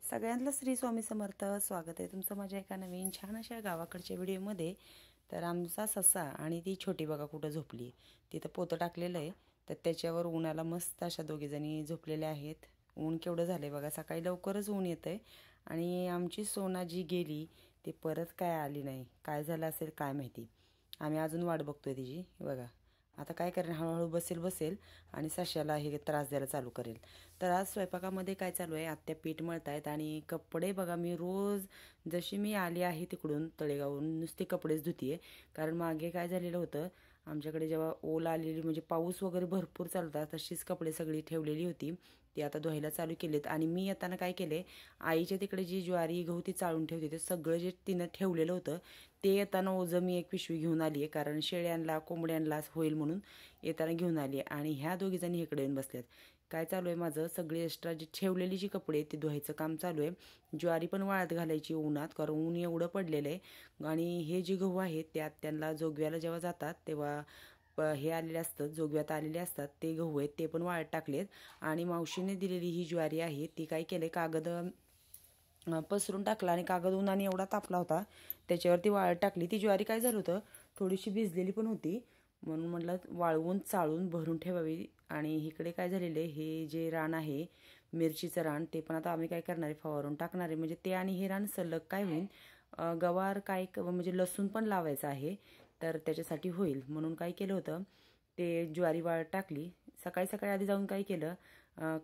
सगळ्यांना श्री स्वामी समर्थ. स्वागत आहे तुमचं माझ्या एका नवीन छान अशा गावाकडच्या व्हिडिओमध्ये. तर आमचा ससा आणि ती छोटी बघा कुठं झोपली. तिथं पोतं टाकलेलं आहे, तर त्याच्यावर उन्हाला मस्त अशा दोघीजणी झोपलेल्या आहेत. ऊन केवढं झालं आहे बघा, सकाळी लवकरच ऊन येतं आहे. आणि आमची सोना जी गेली ती परत काय आली नाही. काय झालं असेल काय माहिती. आम्ही अजून वाट बघतोय तिची. बघा आता काय करेन, हळूहळू बसेल आणि सश्याला हे त्रास द्यायला चालू करेल. तर आज स्वयंपाकामध्ये काय चालू आहे, आत्या पीठ मळतायत आणि कपडे बघा मी रोज जशी मी आली आहे तिकडून तळेगावून नुसते कपडेच धुतीये. कारण मागे काय झालेलं होतं, आमच्याकडे जेव्हा ओल आलेली म्हणजे पाऊस वगैरे भरपूर चालतात तशीच कपडे सगळी ठेवलेली होती, ती आता धुवायला चालू केलेत. आणि मी येताना काय केले, आईच्या तिकडे जी ज्वारी गहू ती चाळून ठेवते ते सगळं जे तिनं ठेवलेलं होतं ते येताना ओझं मी एक पिशवी घेऊन आली आहे. कारण शेळ्यांना कोंबड्यांना होईल म्हणून येताना घेऊन आली आहे. आणि ह्या दोघीजणी इकडे येऊन बसल्यात. काय चालू आहे माझं, सगळी एक्स्ट्रा जी ठेवलेली जी कपडे ते धुवायचं काम चालू आहे. ज्वारी पण वाळत घालायची उन्हात, कारण ऊन एवढं पडलेलं आहे. आणि हे जे गहू आहेत त्यात त्यांना जोगव्याला जेव्हा जातात तेव्हा हे आलेले असतात, जोगव्यात आलेले असतात ते गहू आहेत, ते पण वाळत टाकलेत. आणि मावशीने दिलेली ही ज्वारी आहे ती काय केले, कागद पसरून टाकला आणि कागद उन्हाने एवढा तापला होता त्याच्यावरती वाळत टाकली. ती ज्वारी काय झालं होतं, थोडीशी भिजलेली पण होती, म्हणून म्हटलं वाळवून चाळून भरून ठेवावी. आणि इकडे काय झालेलं आहे, हे जे रान आहे मिरचीचं रान ते पण आता आम्ही काय करणार आहे, फवारून टाकणार आहे. म्हणजे ते आणि हे रान सलग काय होईल, गवार काय म्हणजे लसूण पण लावायचं आहे, तर त्याच्यासाठी होईल म्हणून काय केलं होतं, ते ज्वारी वाळत टाकली. सकाळी सकाळी आधी जाऊन काय केलं,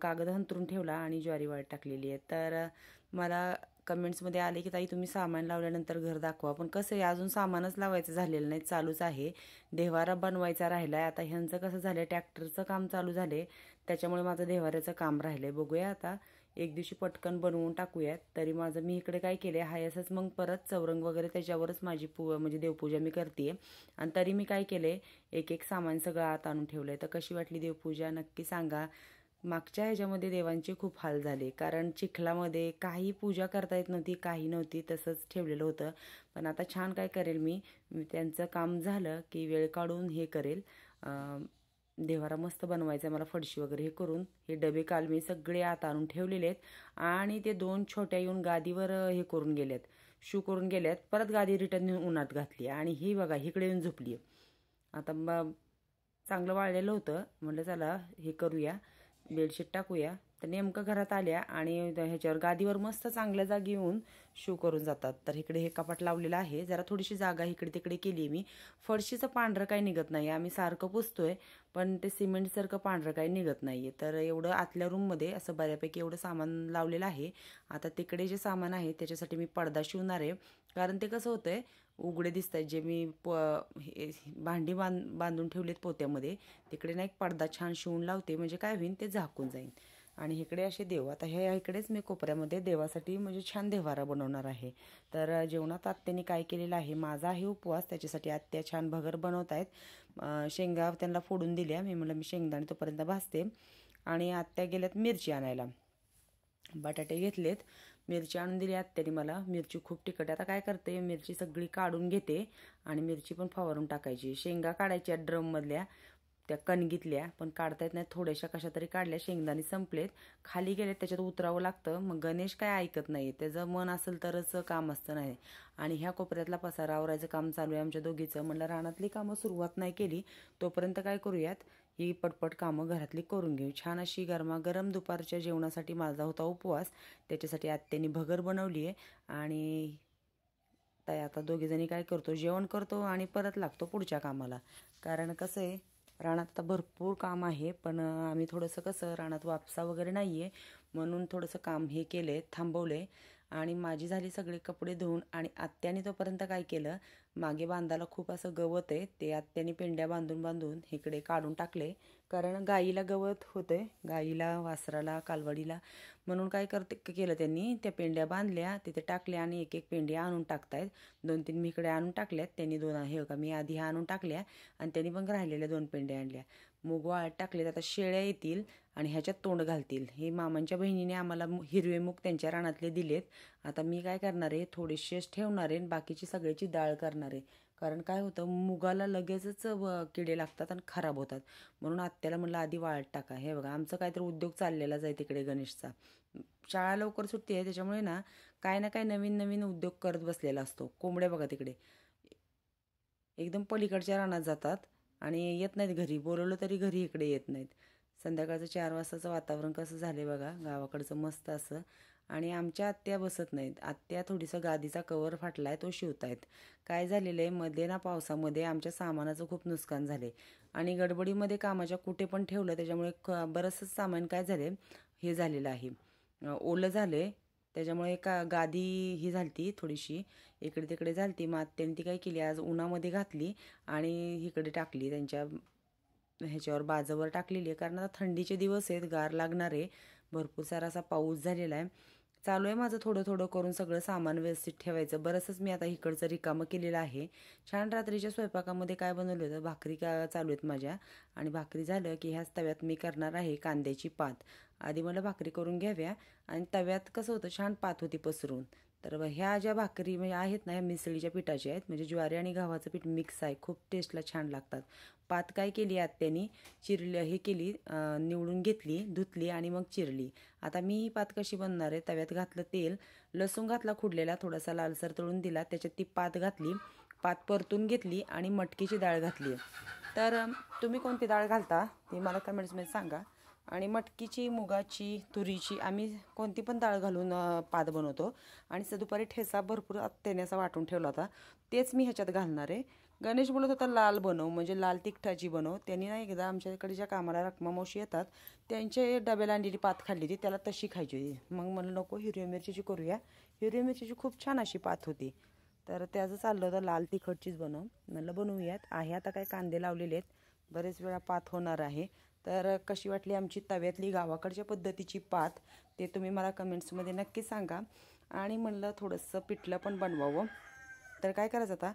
कागद हंतरून ठेवला आणि ज्वारी वाळत टाकलेली आहे. तर मला कमेंट्समध्ये आले की ताई तुम्ही सामान लावल्यानंतर घर दाखवा, पण कसं आहे अजून सामानच लावायचं झालेलं नाही, चालूच आहे. देव्हारा बनवायचा राहिला आहे. आता ह्यांचं कसं झालं आहे, ट्रॅक्टरचं काम चालू झालं आहे, त्याच्यामुळे माझं देव्हाऱ्याचं काम राहिलं आहे. बघूया आता एक दिवशी पटकन बनवून टाकूयात. तरी माझं मी इकडे काय केलं आहे, हाय असंच मग परत चौरंग वगैरे त्याच्यावरच माझी म्हणजे देवपूजा मी करते. आणि तरी मी काय केलं आहे, एक एक सामान सगळं आत आणून ठेवलं आहे. तर कशी वाटली देवपूजा नक्की सांगा. मागच्या ह्याच्यामध्ये देवांचे खूप हाल झाले, कारण चिखलामध्ये काही पूजा करता येत नव्हती, काही नव्हती, तसंच ठेवलेलं होतं. पण आता छान काय करेल मी, त्यांचं काम झालं की वेळ काढून हे करेल, देवारा मस्त बनवायचा आहे मला. फडशी वगैरे हे करून हे डबे काल मी सगळे आत आणून ठेवलेले आहेत. आणि ते दोन छोट्या येऊन गादीवर हे करून गेल्यात, शू करून गेल्यात, परत गादी रिटर्न नेऊन उन्हात घातली. आणि ही बघा इकडे येऊन झोपली आहे. आता चांगलं वाळलेलं होतं, म्हटलं चला हे करूया, बेडशीट टाकूया. तर नेमकं घरात आल्या आणि ह्याच्यावर गादीवर मस्त चांगल्या जागी येऊन शू करून जातात. तर इकडे हे कपाट लावलेलं आहे, जरा थोडीशी जागा इकडे तिकडे केली मी. फरशीचं पांढरं काही निघत नाही, आम्ही सारखं पुसतोय पण ते सिमेंटसारखं पांढरं काही निघत नाही आहे. तर एवढं आतल्या रूममध्ये असं बऱ्यापैकी एवढं सामान लावलेलं आहे. आता तिकडे जे सामान आहे त्याच्यासाठी मी पडदा शिवणार आहे, कारण ते कसं होतंय उघडे दिसत आहेत जे मी भांडी बांधून ठेवलेत पोत्यामध्ये, तिकडे ना एक पडदा छान शिवून लावते, म्हणजे काय होईल ते झाकून जाईल. आणि इकडे असे देव, आता ह्या इकडेच मी कोपऱ्यामध्ये देवासाठी म्हणजे छान देवारा बनवणार आहे. तर जेवणात आत्याने काय केलेलं आहे, माझा आहे उपवास, त्याच्यासाठी आत्या छान भगर बनवत आहेत. शेंगा त्यांना फोडून दिल्या, मी म्हटलं मी शेंगदाणे तोपर्यंत भाजते. आणि आत्या गेल्यात मिरची आणायला, बटाटे घेतलेत, मिरची आणून दिली आत्याने मला. मिरची खूप तिखट, आता काय करते मिरची सगळी काढून घेते आणि मिरची पण फवारून टाकायची. शेंगा काढायच्या ड्रममधल्या त्या कणगीतल्या, पण काढता येत नाही, थोड्याशा कशा तरी काढल्या, शेंगदाणे संपलेत, खाली गेलेत, त्याच्यात उतरावं लागतं. मग गणेश काय ऐकत नाही, त्याचं मन असेल तरच काम असतं नाही. आणि ह्या कोपऱ्यातला पसारा आवरायचं काम चालू आहे आमच्या दोघीचं. म्हटलं रानातली कामं सुरुवात नाही केली तोपर्यंत काय करूयात, ही पटपट कामं घरातली करून घेऊ. छान अशी गरमागरम दुपारच्या जेवणासाठी माझा होता उपवास, त्याच्यासाठी आत्याने भगर बनवली आहे. आणि ताई आता दोघीजणी काय करतो, जेवण करतो आणि परत लागतो पुढच्या कामाला. कारण कसं आहे रानात आता भरपूर काम आहे, पण आम्ही थोडंसं कसं रानात वापसा वगैरे नाही आहे म्हणून थोडंसं काम हे केलं आहे, थांबवलं आहे. आणि माझी झाली सगळे कपडे धुवून. आणि आत्याने तोपर्यंत काय केलं, मागे बांधायला खूप असं गवत आहे, ते आत्याने पेंड्या बांधून बांधून इकडे काढून टाकले. कारण गाईला गवत होते, गाईला वासराला कालवडीला, म्हणून काय केलं त्यांनी, त्या पेंड्या बांधल्या तिथे टाकल्या आणि एक एक पेंडी आणून टाकतायत. 2-3 मी इकडे आणून टाकल्यात, त्यांनी 2 हे का मी आधी आणून टाकल्या आणि त्यांनी पण राहिलेल्या 2 पेंड्या आणल्या. मूग वाळत टाकलेत, आता शेळ्या येतील आणि ह्याच्यात तोंड घालतील. हे मामांच्या बहिणीने आम्हाला हिरवे मूग त्यांच्या रानातले दिलेत. आता मी काय करणार आहे, थोडेसेच ठेवणार आहे, बाकीची सगळ्याची डाळ करणार आहे. कारण काय होतं, मुगाला लगेचच किडे लागतात आणि खराब होतात, म्हणून आत्याला म्हणलं आधी वाळत टाका. हे बघा आमचं काहीतरी उद्योग चाललेलाच आहे तिकडे गणेशचा. शाळा लवकर सुट्टी आहे त्याच्यामुळे ना काय ना काय नवीन नवीन उद्योग करत बसलेला असतो. कोंबड्या बघा तिकडे एकदम पलीकडच्या रानात जातात आणि येत नाहीत घरी, बोलवलं तरी घरी इकडे येत नाहीत. संध्याकाळचं 4 वाजताचं वातावरण कसं झालं बघा गावाकडचं मस्त असं. आणि आमच्या आत्या बसत नाहीत. आत्या थोडीसं गादीचा कवर फाटलाय तो शिवतायत. काय झालेलं आहे मध्ये ना पावसामध्ये आमच्या सामानाचं खूप नुकसान झाले आणि गडबडीमध्ये कामाच्या कुठे पण ठेवलं त्याच्यामुळे बरंचसं सामान काय झाले हे झालेलं आहे, ओलं झाले. त्याच्यामुळे का गादी ही झालती थोडीशी इकडे तिकडे झालती. मग आत्याने ती काय केली आज उन्हामध्ये घातली आणि इकडे टाकली त्यांच्या ह्याच्यावर बाजावर टाकलेली आहे. कारण आता थंडीचे दिवस आहेत, गार लागणार आहे, भरपूर सारा असा पाऊस झालेला आहे. चालू आहे माझं थोडं थोडं करून सगळं सामान व्यवस्थित ठेवायचं. बरंचच मी आता इकडचं रिकामं केलेलं आहे. छान रात्रीच्या स्वयंपाकामध्ये काय बनवलं होतं, भाकरी का चालू आहेत माझ्या आणि भाकरी झालं की ह्याच तव्यात मी करणार आहे कांद्याची पात. आधी मला भाकरी करून घ्याव्या आणि तव्यात कसं होतं छान पात होती पसरून. तर ह्या ज्या भाकरी म्हणजे आहेत ना ह्या मिसळीच्या पिठाच्या आहेत, म्हणजे ज्वारी आणि गव्हाचं पीठ मिक्स आहे, खूप टेस्टला छान लागतात. पात काय केली आत्यानी हे केली, निवडून घेतली, धुतली आणि मग चिरली. आता मी ही पात कशी बनणार आहे, तव्यात घातलं तेल, लसूण घातला खुडलेला, थोडासा लालसर तळून दिला, त्याच्यात ती पात घातली, पात परतून घेतली आणि मटकीची डाळ घातली. तर तुम्ही कोणती डाळ घालता ते मला कमेंट्समध्ये सांगा. आणि मटकीची, मुगाची, तुरीची, आम्ही कोणती पण डाळ घालून पात बनवतो. आणि दुपारी ठेचा भरपूर आत्याने असा वाटून ठेवला होता, तेच मी ह्याच्यात घालणार आहे. गणेश बोलत होता लाल बनव, म्हणजे लाल तिखटाची बनव. त्यांनी ना एकदा आमच्याकडे ज्या कामाला रखमा मावशी येतात त्यांचे डब्याला आणलेली पात खाल्ली होती, त्याला तशी खायची होती. मग म्हणलं नको हिरव्या मिरचीची करूया. हिरव्या मिरचीची खूप छान अशी पात होती. तर त्याचं चाललं होतं लाल तिखटचीच बनव. म्हणलं बनवूयात. आहे आता काय कांदे लावलेले आहेत, बरेच वेळा पात होणार आहे. तर कशी वाटली आमची तव्यातली गावाकडच्या पद्धतीची पात ते तुम्ही मला कमेंट्समध्ये नक्की सांगा. आणि म्हणलं थोडंसं पिठलं पण बनवावं. तर काय करायचं आता,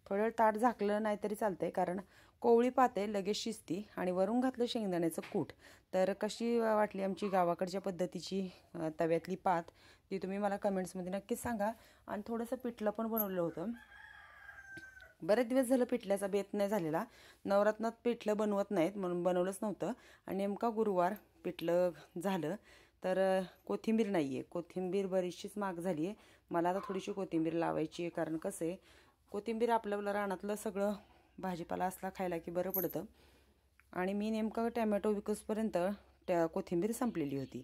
थोडं ताट झाकलं नाही तरी चालतंय, कारण कोवळी पात आहे, लगेच शिजती. आणि वरून घातलं शेंगदाण्याचं कूट. तर कशी वाटली आमची गावाकडच्या पद्धतीची तव्यातली पात ती तुम्ही मला कमेंट्समध्ये नक्कीच सांगा. आणि थोडंसं पिठलं पण बनवलं होतं. बरेच दिवस झालं पिठल्याचा बेत नाही झालेला. नवरात्रात पिठलं बनवत नाहीत म्हणून बनवलंच नव्हतं. आणि नेमका गुरुवार पिठलं झालं. तर कोथिंबीर नाही आहे, कोथिंबीर बरीचशीच महाग झाली आहे. मला आता थोडीशी कोथिंबीर लावायची आहे, कारण कसं आहे कोथिंबीर आपलं रानातलं सगळं भाजीपाला असला खायला की बरं पडतं. आणि मी नेमकं टॅमॅटो विकूसपर्यंत कोथिंबीर संपलेली होती.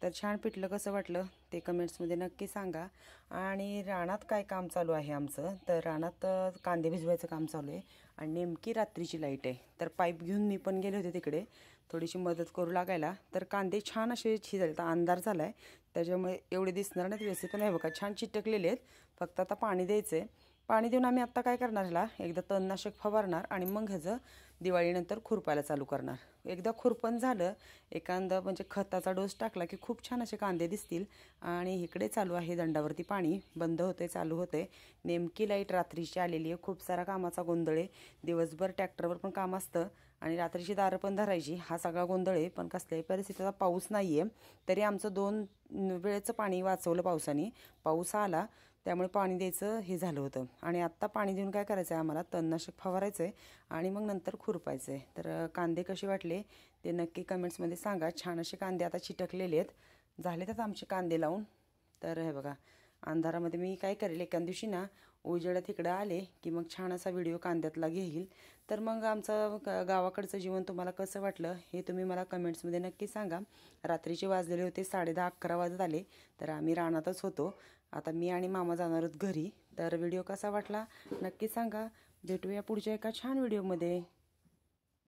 तर छान पिठलं कसं वाटलं ते कमेंट्समध्ये नक्की सांगा. आणि रानात काय काम चालू आहे आमचं, तर रानात कांदे भिजवायचं काम चालू आहे. आणि नेमकी रात्रीची लाईट आहे, तर पाईप घेऊन मी पण गेले होते तिकडे थोडीशी मदत करू लागायला. तर कांदे छान असे झाले, तर अंधार झाला आहे त्याच्यामुळे एवढे दिसणार नाहीत व्यवस्थित. पण आहे बघा छान चिटकलेले आहेत. फक्त आता पाणी द्यायचं आहे. पाणी देऊन आम्ही आत्ता काय करणार, ह्याला एकदा तणनाशक फवारणार आणि मग ह्याचं दिवाळीनंतर खुरपायला चालू करणार. एकदा खुरपण झालं, एखादा म्हणजे खताचा डोस टाकला की खूप छान असे कांदे दिसतील. आणि इकडे चालू आहे दंडावरती पाणी, बंद होते चालू होते. नेमकी लाईट रात्रीची आलेली आहे. खूप सारा कामाचा गोंधळ आहे. दिवसभर ट्रॅक्टरवर पण काम असतं आणि रात्रीची दारं पण धरायची, हा सगळा गोंधळ आहे. पण कसल्याही परिस्थितीचा पाऊस नाही आहे, तरी आमचं 2 वेळेचं पाणी वाचवलं पावसाने. पाऊस आला त्यामुळे पाणी द्यायचं हे झालं होतं. आणि आत्ता पाणी देऊन काय करायचं आहे आम्हाला, तणनाशक फवारायचं आहे आणि मग नंतर खुरपायचं आहे. तर कांदे कसे वाटले ते नक्की कमेंट्समध्ये सांगा. छान असे कांदे आता चिटकलेले आहेत, झालेत आता आमचे कांदे लावून. तर हे बघा अंधारामध्ये मी काय करेल, एका दिवशी ना उजेडात इकडं आले की मग छान असा व्हिडिओ कांद्यातला घेईल. तर मग आमचं गावाकडचं जीवन तुम्हाला कसं वाटलं हे तुम्ही मला कमेंट्समध्ये नक्की सांगा. रात्रीचे वाजलेले होते 10:30-11 वाजत आले, तर आम्ही रानातच होतो. आता मी आणि मामा जाणार आहोत घरी. तर व्हिडिओ कसा वाटला नक्की सांगा. भेटूया पुढच्या एका छान व्हिडिओमध्ये.